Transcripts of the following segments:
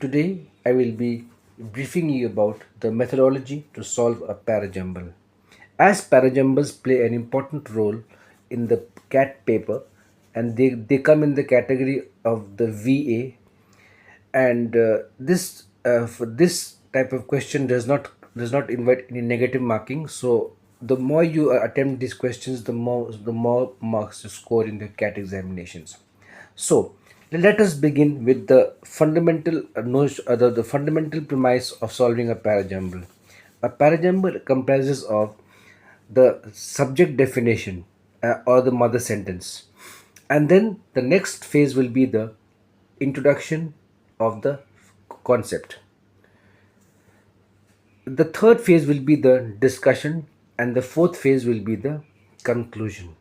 Today I will be briefing you about the methodology to solve a parajumble. As parajumbles play an important role in the CAT paper and they come in the category of the VA, and this for this type of question does not invite any negative marking. So the more you attempt these questions, the more marks you score in the CAT examinations. So let us begin with the fundamental the fundamental premise of solving a parajumble. A parajumble comprises of the subject definition, or the mother sentence, and then the next phase will be the introduction of the concept. The third phase will be the discussion, and the fourth phase will be the conclusion.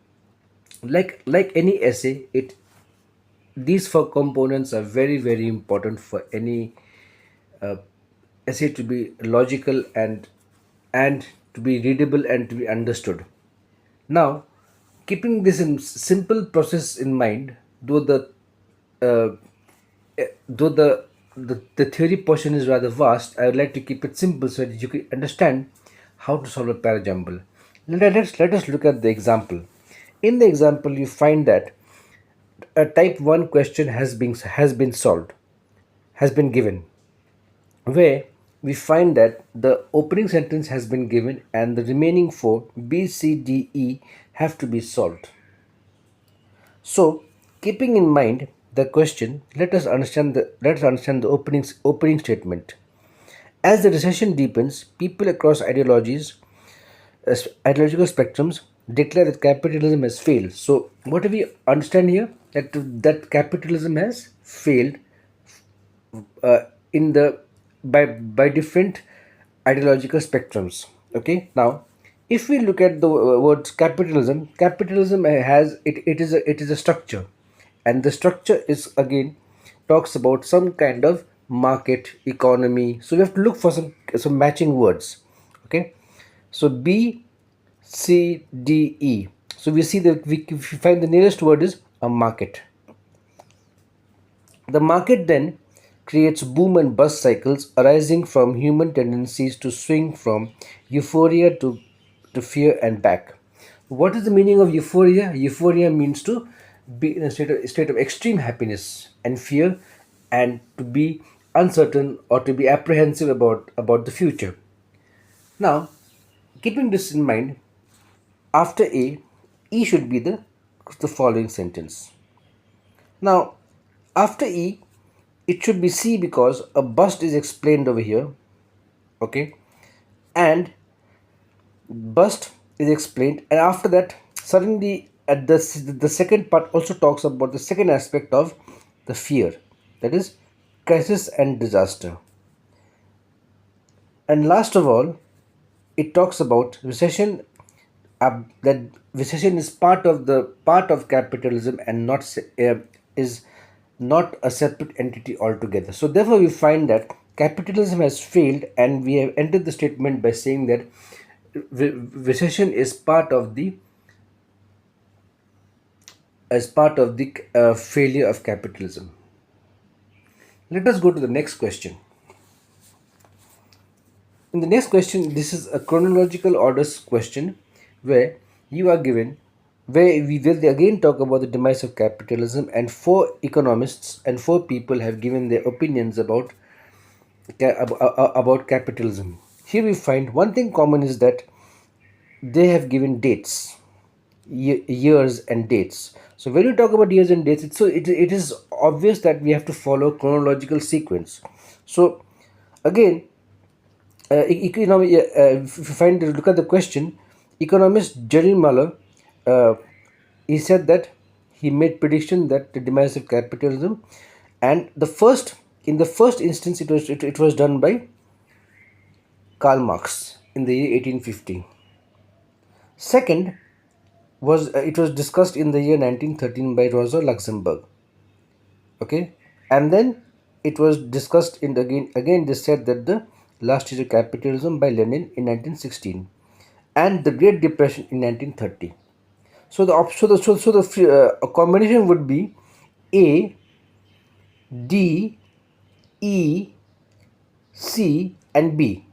Like any essay, it these four components are very important for any uh, essay to be logical and to be readable and to be understood. Now, keeping this in simple process in mind, uh, though the theory portion is rather vast, I would like to keep it simple so that you can understand how to solve a parajumble. Let us look at the example. In the example, you find that a type 1 question has been solved, has been given, where we find that the opening sentence has been given and the remaining four B, C, D, E have to be solved. So, keeping in mind the question, let us understand the opening statement. As the recession deepens, people across ideological spectrums declare that capitalism has failed. So, what do we understand here? That capitalism has failed uh, in the by different ideological spectrums. Okay, now if we look at the words capitalism has it is a structure, and the structure is again talks about some kind of market economy. So we have to look for some matching words. Okay, so B, C, D, E. So we see that we find the nearest word is a market. The market then creates boom and bust cycles arising from human tendencies to swing from euphoria to fear and back. What is the meaning of euphoria? Euphoria means to be in a state of extreme happiness, and fear, and to be uncertain or to be apprehensive about the future. Now, keeping this in mind, after A, E should be the following sentence. Now, after E, it should be C because a bust is explained over here. Okay, and bust is explained, and after that, suddenly at the second part also talks about the second aspect of the fear, that is crisis and disaster. And last of all, it talks about recession, that recession is part of capitalism and is not a separate entity altogether. So therefore we find that capitalism has failed, and we have ended the statement by saying that recession is part of the failure of capitalism. Let us go to the next question. In the next question, this is a chronological orders question, where you are given, where we will again talk about the demise of capitalism, and four economists and four people have given their opinions about capitalism. Here we find one thing common is that they have given dates, years and dates. So when you talk about years and dates, it is obvious that we have to follow chronological sequence. So again, if you look at the question, economist Jerry Muller, uh, he said that he made prediction that the demise of capitalism, and in the first instance it was done by Karl Marx in the year 1850. Second was it was discussed in the year 1913 by Rosa Luxemburg. Okay, and then it was discussed in the again they said that the last stage of capitalism by Lenin in 1916, and the Great Depression in 1930. So the combination would be A, D, E, C, and B.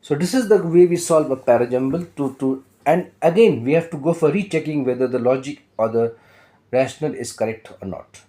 So this is the way we solve a parajumble to and again we have to go for rechecking whether the logic or the rational is correct or not.